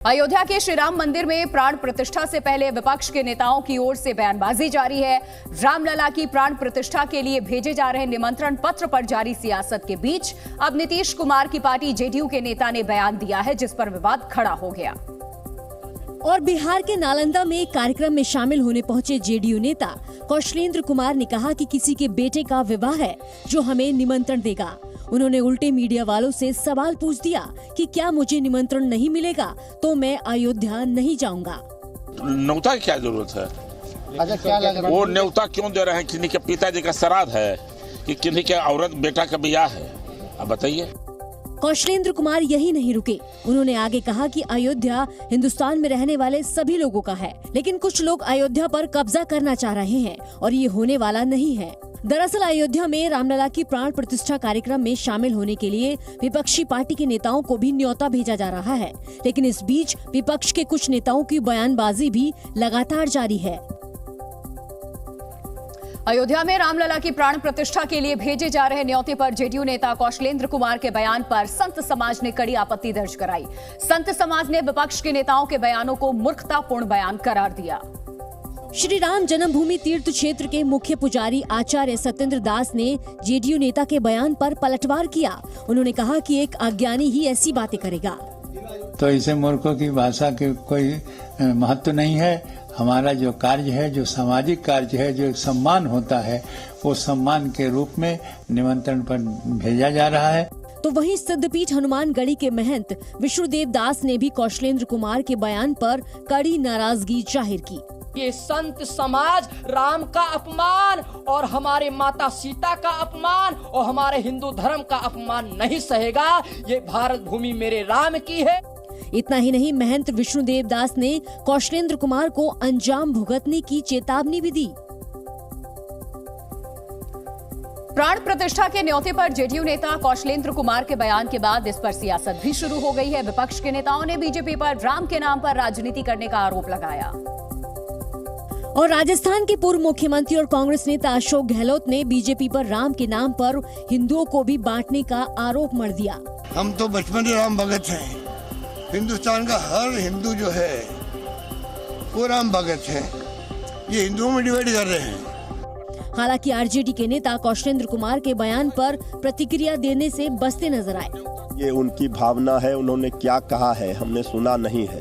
अयोध्या के श्री राम मंदिर में प्राण प्रतिष्ठा से पहले विपक्ष के नेताओं की ओर से बयानबाजी जारी है। रामलला की प्राण प्रतिष्ठा के लिए भेजे जा रहे निमंत्रण पत्र पर जारी सियासत के बीच अब नीतीश कुमार की पार्टी जेडीयू के नेता ने बयान दिया है, जिस पर विवाद खड़ा हो गया। और बिहार के नालंदा में एक कार्यक्रम में शामिल होने पहुंचे जेडीयू नेता कौशलेंद्र कुमार ने कहा कि किसी के बेटे का विवाह है जो हमें निमंत्रण देगा। उन्होंने उल्टे मीडिया वालों से सवाल पूछ दिया कि क्या मुझे निमंत्रण नहीं मिलेगा तो मैं अयोध्या नहीं जाऊंगा। न्योता की क्या जरूरत है? अच्छा, क्या लग रहा है? वो न्योता क्यों दे रहे हैं? किन्हीं के पिताजी का श्राद्ध है कि किन्हीं के औरत बेटा का ब्याह है? अब बताइए। कौशलेंद्र कुमार यही नहीं रुके। उन्होंने आगे कहा कि अयोध्या हिंदुस्तान में रहने वाले सभी लोगों का है, लेकिन कुछ लोग अयोध्या पर कब्जा करना चाह रहे हैं और ये होने वाला नहीं है। दरअसल अयोध्या में रामलला की प्राण प्रतिष्ठा कार्यक्रम में शामिल होने के लिए विपक्षी पार्टी के नेताओं को भी न्योता भेजा जा रहा है, लेकिन इस बीच विपक्ष के कुछ नेताओं की बयानबाजी भी लगातार जारी है। अयोध्या में रामलला की प्राण प्रतिष्ठा के लिए भेजे जा रहे न्योते पर जेडीयू नेता कौशलेंद्र कुमार के बयान पर संत समाज ने कड़ी आपत्ति दर्ज कराई। संत समाज ने विपक्ष के नेताओं के बयानों को मूर्खतापूर्ण बयान करार दिया। श्री राम जन्मभूमि तीर्थ क्षेत्र के मुख्य पुजारी आचार्य सत्येंद्र दास ने जेडीयू नेता के बयान पर पलटवार किया। उन्होंने कहा कि एक अज्ञानी ही ऐसी बातें करेगा। तो इसे मूर्खों की भाषा के कोई महत्व नहीं है। हमारा जो कार्य है, जो सामाजिक कार्य है, जो सम्मान होता है, वो सम्मान के रूप में निमंत्रण पर भेजा जा रहा है। तो वहीं सिद्धपीठ हनुमानगढ़ी के महंत विष्णुदेव दास ने भी कौशलेंद्र कुमार के बयान पर कड़ी नाराजगी जाहिर की। ये संत समाज राम का अपमान और हमारे माता सीता का अपमान और हमारे हिंदू धर्म का अपमान नहीं सहेगा। ये भारत भूमि मेरे राम की है। इतना ही नहीं, महंत विष्णुदेव दास ने कौशलेंद्र कुमार को अंजाम भुगतने की चेतावनी भी दी। प्राण प्रतिष्ठा के न्योते पर जेडीयू नेता कौशलेंद्र कुमार के बयान के बाद इस पर सियासत भी शुरू हो गई है। विपक्ष के नेताओं ने बीजेपी पर राम के नाम पर राजनीति करने का आरोप लगाया। और राजस्थान के पूर्व मुख्यमंत्री और कांग्रेस नेता अशोक गहलोत ने बीजेपी पर राम के नाम पर हिंदुओं को भी बांटने का आरोप मढ़ दिया। हम तो बचपन से राम भगत हैं। हिंदुस्तान का हर हिंदू जो है वो राम भगत है। ये हिंदुओं में डिवाइड कर रहे हैं। हालांकि आरजेडी के नेता कौशलेंद्र कुमार के बयान पर प्रतिक्रिया देने से बचते नजर आए। ये उनकी भावना है, उन्होंने क्या कहा है हमने सुना नहीं है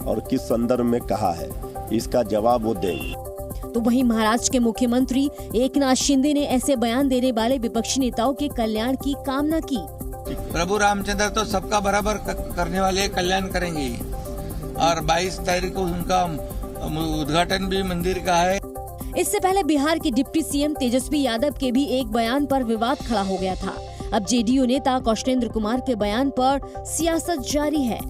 और किस संदर्भ में कहा है, इसका जवाब वो देंगे। तो वहीं महाराष्ट्र के मुख्यमंत्री एकनाथ शिंदे ने ऐसे बयान देने वाले विपक्षी नेताओं के कल्याण की कामना की। प्रभु रामचंद्र तो सबका बराबर करने वाले, कल्याण करेंगे और 22 तारीख को उनका उद्घाटन भी मंदिर का है। इससे पहले बिहार के डिप्टी सीएम तेजस्वी यादव के भी एक बयान पर विवाद खड़ा हो गया था। अब जेडीयू नेता कौशलेंद्र कुमार के बयान पर सियासत जारी है।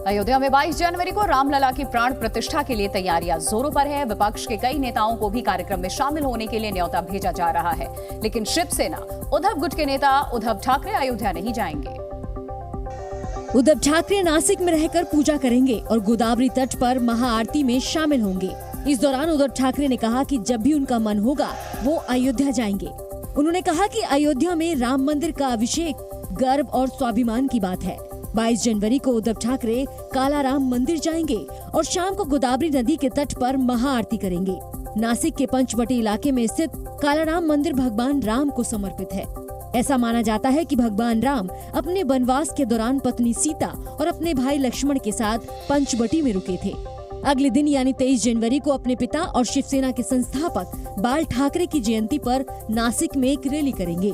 अयोध्या में 22 जनवरी को रामलला की प्राण प्रतिष्ठा के लिए तैयारियां जोरों पर है। विपक्ष के कई नेताओं को भी कार्यक्रम में शामिल होने के लिए न्योता भेजा जा रहा है, लेकिन शिवसेना उद्धव गुट के नेता उद्धव ठाकरे अयोध्या नहीं जाएंगे। उद्धव ठाकरे नासिक में रहकर पूजा करेंगे और गोदावरी तट पर महाआरती में शामिल होंगे। इस दौरान उद्धव ठाकरे ने कहा कि जब भी उनका मन होगा वो अयोध्या जाएंगे। उन्होंने कहा कि अयोध्या में राम मंदिर का अभिषेक गर्व और स्वाभिमान की बात है। 22 जनवरी को उद्धव ठाकरे कालाराम मंदिर जाएंगे और शाम को गोदावरी नदी के तट पर महाआरती करेंगे। नासिक के पंचवटी इलाके में स्थित कालाराम मंदिर भगवान राम को समर्पित है। ऐसा माना जाता है कि भगवान राम अपने वनवास के दौरान पत्नी सीता और अपने भाई लक्ष्मण के साथ पंचवटी में रुके थे। अगले दिन यानी 23 जनवरी को अपने पिता और शिवसेना के संस्थापक बाल ठाकरे की जयंती पर नासिक में एक रैली करेंगे।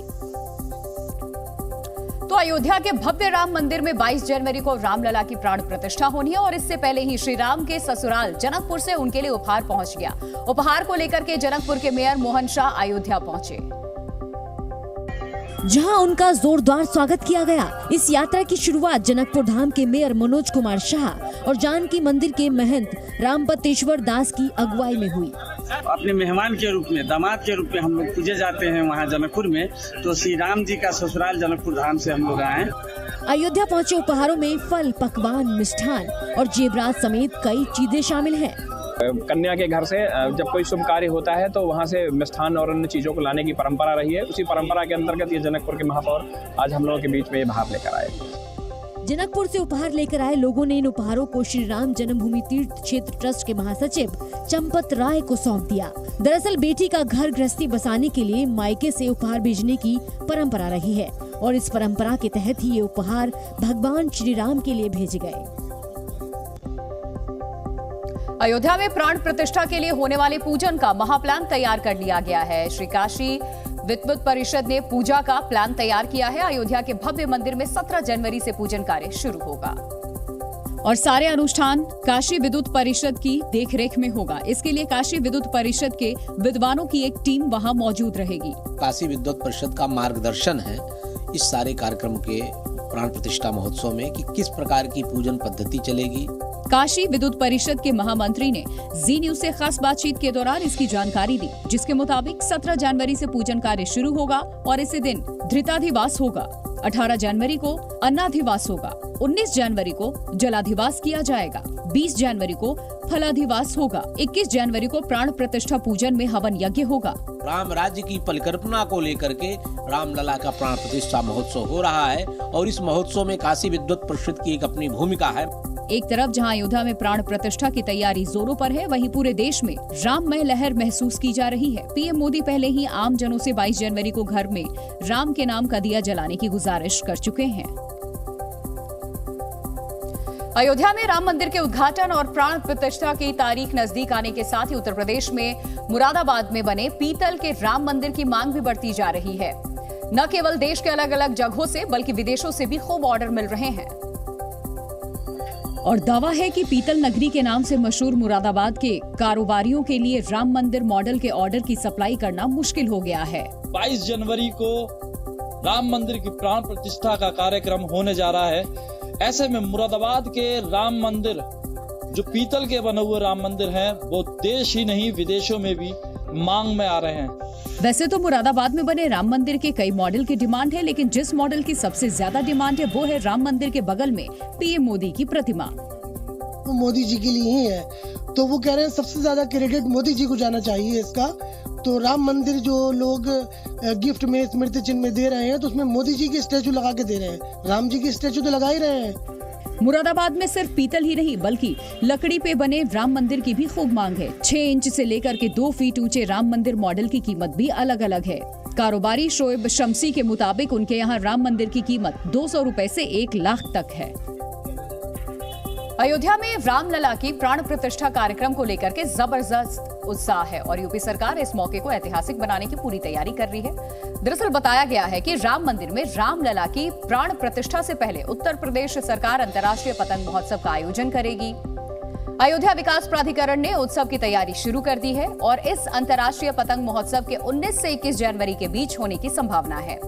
तो अयोध्या के भव्य राम मंदिर में 22 जनवरी को रामलला की प्राण प्रतिष्ठा होनी है और इससे पहले ही श्री राम के ससुराल जनकपुर से उनके लिए उपहार पहुंच गया। उपहार को लेकर के जनकपुर के मेयर मोहन शाह अयोध्या पहुंचे, जहां उनका जोरदार स्वागत किया गया। इस यात्रा की शुरुआत जनकपुर धाम के मेयर मनोज कुमार शाह और जानकी मंदिर के महंत रामपतेश्वर दास की अगुवाई में हुई। अपने मेहमान के रूप में, दामाद के रूप में हम लोग पूजे जाते हैं वहाँ जनकपुर में, तो श्री राम जी का ससुराल जनकपुर धाम से हम लोग आए। अयोध्या पहुँचे उपहारों में फल, पकवान, मिष्ठान और जेवरात समेत कई चीजें शामिल हैं। कन्या के घर से जब कोई शुभ कार्य होता है तो वहाँ से मिष्ठान और अन्य चीज़ों को लाने की परंपरा रही है। उसी परंपरा के अंतर्गत ये जनकपुर के महापौर आज हम लोगों के बीच में ये भाव लेकर आए। जनकपुर से उपहार लेकर आए लोगों ने इन उपहारों को श्री राम जन्मभूमि तीर्थ क्षेत्र ट्रस्ट के महासचिव चंपत राय को सौंप दिया। दरअसल बेटी का घर गृहस्थी बसाने के लिए मायके से उपहार भेजने की परंपरा रही है और इस परंपरा के तहत ही ये उपहार भगवान श्री राम के लिए भेजे गए। अयोध्या में प्राण प्रतिष्ठा के लिए होने वाले पूजन का महाप्लान तैयार कर लिया गया है। श्री काशी विद्वत परिषद ने पूजा का प्लान तैयार किया है। अयोध्या के भव्य मंदिर में 17 जनवरी से पूजन कार्य शुरू होगा और सारे अनुष्ठान काशी विद्वत परिषद की देखरेख में होगा। इसके लिए काशी विद्वत परिषद के विद्वानों की एक टीम वहां मौजूद रहेगी। काशी विद्वत परिषद का मार्गदर्शन है इस सारे कार्यक्रम के प्राण प्रतिष्ठा महोत्सव में कि किस प्रकार की पूजन पद्धति चलेगी। काशी विद्वत परिषद के महामंत्री ने जी न्यूज से खास बातचीत के दौरान इसकी जानकारी दी, जिसके मुताबिक 17 जनवरी से पूजन कार्य शुरू होगा और इसी दिन धृताधिवास होगा। 18 जनवरी को अन्नाधिवास होगा। 19 जनवरी को जलाधिवास किया जाएगा। 20 जनवरी को फलाधिवास होगा। 21 जनवरी को प्राण प्रतिष्ठा पूजन में हवन यज्ञ होगा। राम राज्य की परिकल्पना को लेकर के रामलला का प्राण प्रतिष्ठा महोत्सव हो रहा है और इस महोत्सव में काशी विद्वत परिषद की एक अपनी भूमिका है। एक तरफ जहां अयोध्या में प्राण प्रतिष्ठा की तैयारी जोरों पर है, वहीं पूरे देश में राममय लहर महसूस की जा रही है। पीएम मोदी पहले ही आम जनों से 22 जनवरी को घर में राम के नाम का दिया जलाने की गुजारिश कर चुके हैं। अयोध्या में राम मंदिर के उद्घाटन और प्राण प्रतिष्ठा की तारीख नजदीक आने के साथ ही उत्तर प्रदेश में मुरादाबाद में बने पीतल के राम मंदिर की मांग भी बढ़ती जा रही है। न केवल देश के अलग अलग जगहों से बल्कि विदेशों से भी खूब ऑर्डर मिल रहे हैं और दावा है कि पीतल नगरी के नाम से मशहूर मुरादाबाद के कारोबारियों के लिए राम मंदिर मॉडल के ऑर्डर की सप्लाई करना मुश्किल हो गया है। 22 जनवरी को राम मंदिर की प्राण प्रतिष्ठा का कार्यक्रम होने जा रहा है। ऐसे में मुरादाबाद के राम मंदिर जो पीतल के बने हुए राम मंदिर हैं, वो देश ही नहीं विदेशों में भी मांग में आ रहे हैं। वैसे तो मुरादाबाद में बने राम मंदिर के कई मॉडल की डिमांड है, लेकिन जिस मॉडल की सबसे ज्यादा डिमांड है वो है राम मंदिर के बगल में पीएम मोदी की प्रतिमा। वो मोदी जी के लिए ही है, तो वो कह रहे हैं सबसे ज्यादा क्रेडिट मोदी जी को जाना चाहिए इसका। तो राम मंदिर जो लोग गिफ्ट में स्मृति चिन्ह में दे रहे हैं, तो उसमें मोदी जी की स्टैचू लगा के दे रहे हैं। राम जी की स्टैचू तो लगा ही रहे हैं। मुरादाबाद में सिर्फ पीतल ही नहीं बल्कि लकड़ी पे बने राम मंदिर की भी खूब मांग है। 6 इंच से लेकर के 2 फीट ऊंचे राम मंदिर मॉडल की कीमत भी अलग अलग है। कारोबारी शोएब शमसी के मुताबिक उनके यहाँ राम मंदिर की कीमत 200 रुपए से 1 लाख तक है। अयोध्या में रामलला की प्राण प्रतिष्ठा कार्यक्रम को लेकर के जबरदस्त उत्साह है और यूपी सरकार इस मौके को ऐतिहासिक बनाने की पूरी तैयारी कर रही है। दरअसल बताया गया है कि राम मंदिर में रामलला की प्राण प्रतिष्ठा से पहले उत्तर प्रदेश सरकार अंतर्राष्ट्रीय पतंग महोत्सव का आयोजन करेगी। अयोध्या विकास प्राधिकरण ने उत्सव की तैयारी शुरू कर दी है और इस अंतर्राष्ट्रीय पतंग महोत्सव के 19 से 21 जनवरी के बीच होने की संभावना है।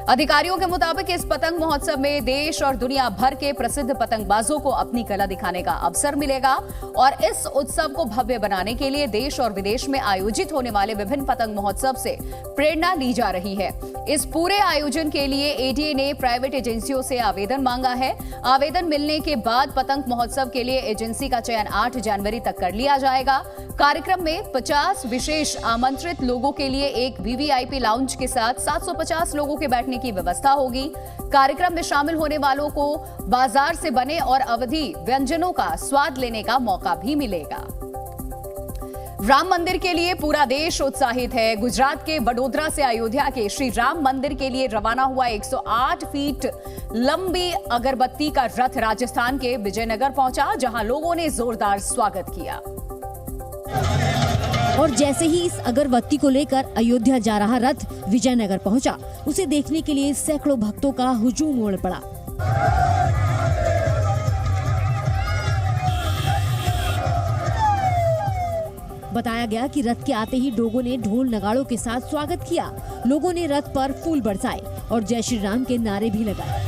अधिकारियों के मुताबिक इस पतंग महोत्सव में देश और दुनिया भर के प्रसिद्ध पतंगबाजों को अपनी कला दिखाने का अवसर मिलेगा और इस उत्सव को भव्य बनाने के लिए देश और विदेश में आयोजित होने वाले विभिन्न पतंग महोत्सव से प्रेरणा ली जा रही है। इस पूरे आयोजन के लिए एडीए ने प्राइवेट एजेंसियों से आवेदन मांगा है। आवेदन मिलने के बाद पतंग महोत्सव के लिए एजेंसी का चयन 8 जनवरी तक कर लिया जाएगा। कार्यक्रम में 50 विशेष आमंत्रित लोगों के लिए एक वीवीआईपी लाउंज के साथ 750 लोगों के बैठने की व्यवस्था होगी। कार्यक्रम में शामिल होने वालों को बाजार से बने और अवधी व्यंजनों का स्वाद लेने का मौका भी मिलेगा। राम मंदिर के लिए पूरा देश उत्साहित है। गुजरात के वडोदरा से अयोध्या के श्री राम मंदिर के लिए रवाना हुआ 108 फीट लंबी अगरबत्ती का रथ राजस्थान के विजयनगर पहुंचा, जहां लोगों ने जोरदार स्वागत किया। और जैसे ही इस अगरबत्ती को लेकर अयोध्या जा रहा रथ विजयनगर पहुंचा, उसे देखने के लिए सैकड़ों भक्तों का हुजूम उमड़ पड़ा। बताया गया कि रथ के आते ही लोगों ने ढोल नगाड़ों के साथ स्वागत किया। लोगों ने रथ पर फूल बरसाए और जय श्री राम के नारे भी लगाए।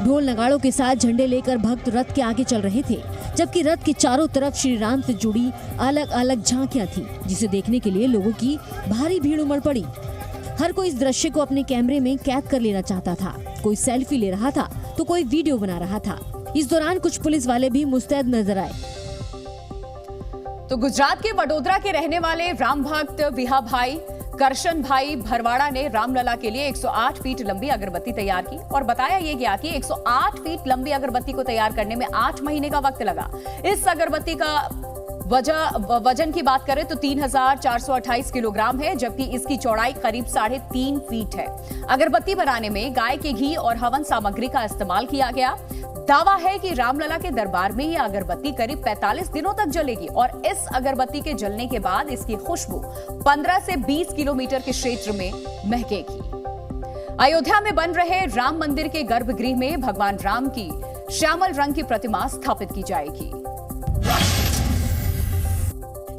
ढोल नगाड़ों के साथ झंडे लेकर भक्त रथ के आगे चल रहे थे, जबकि रथ के चारों तरफ श्री राम से जुड़ी अलग अलग झांकियां थी, जिसे देखने के लिए लोगों की भारी भीड़ उमड़ पड़ी। हर कोई इस दृश्य को अपने कैमरे में कैद कर लेना चाहता था। कोई सेल्फी ले रहा था तो कोई वीडियो बना रहा था। इस दौरान कुछ पुलिस वाले भी मुस्तैद नजर आए। तो गुजरात के वडोदरा के रहने वाले राम भक्त विहा भाई करशन भाई भरवाड़ा ने रामलला के लिए 108 फीट लंबी अगरबत्ती तैयार की और बताया ये गया कि 108 फीट लंबी अगरबत्ती को तैयार करने में 8 महीने का वक्त लगा। इस अगरबत्ती का वजन की बात करें तो 3428 किलोग्राम है, जबकि इसकी चौड़ाई करीब 3.5 फीट है। अगरबत्ती बनाने में गाय के घी और हवन सामग्री का इस्तेमाल किया गया। दावा है कि रामलला के दरबार में यह अगरबत्ती करीब 45 दिनों तक जलेगी और इस अगरबत्ती के जलने के बाद इसकी खुशबू 15 से 20 किलोमीटर के क्षेत्र में महकेगी। अयोध्या में बन रहे राम मंदिर के गर्भगृह में भगवान राम की श्यामल रंग की प्रतिमा स्थापित की जाएगी।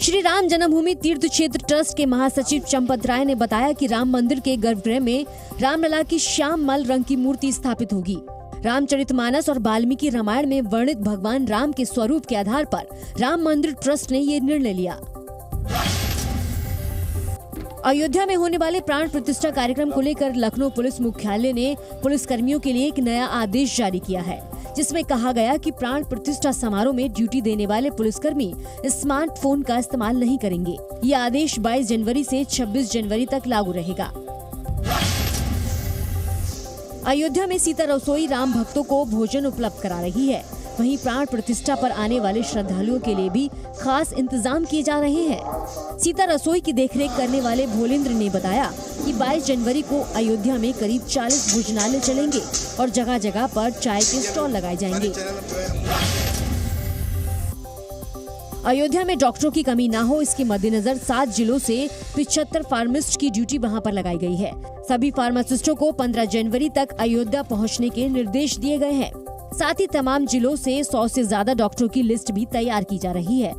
श्री राम जन्मभूमि तीर्थ क्षेत्र ट्रस्ट के महासचिव चंपत राय ने बताया कि राम मंदिर के गर्भगृह में रामलला की श्यामल रंग की मूर्ति स्थापित होगी। रामचरितमानस और वाल्मीकि रामायण में वर्णित भगवान राम के स्वरूप के आधार पर राम मंदिर ट्रस्ट ने ये निर्णय लिया। अयोध्या में होने वाले प्राण प्रतिष्ठा कार्यक्रम को लेकर लखनऊ पुलिस मुख्यालय ने पुलिस कर्मियों के लिए एक नया आदेश जारी किया है, जिसमें कहा गया कि प्राण प्रतिष्ठा समारोह में ड्यूटी देने वाले पुलिसकर्मी स्मार्टफोन का इस्तेमाल नहीं करेंगे। ये आदेश 22 जनवरी से 26 जनवरी तक लागू रहेगा। अयोध्या में सीता रसोई राम भक्तों को भोजन उपलब्ध करा रही है। वहीं प्राण प्रतिष्ठा पर आने वाले श्रद्धालुओं के लिए भी खास इंतजाम किए जा रहे हैं। सीता रसोई की देखरेख करने वाले भोलेंद्र ने बताया कि 22 जनवरी को अयोध्या में करीब 40 भोजनालय चलेंगे और जगह जगह पर चाय के स्टॉल लगाए जाएंगे। अयोध्या में डॉक्टरों की कमी ना हो, इसके मद्देनजर 7 जिलों से 75 फार्मासिस्ट की ड्यूटी वहां पर लगाई गई है। सभी फार्मासिस्टों को 15 जनवरी तक अयोध्या पहुंचने के निर्देश दिए गए हैं। साथ ही तमाम जिलों से 100 से ज्यादा डॉक्टरों की लिस्ट भी तैयार की जा रही है।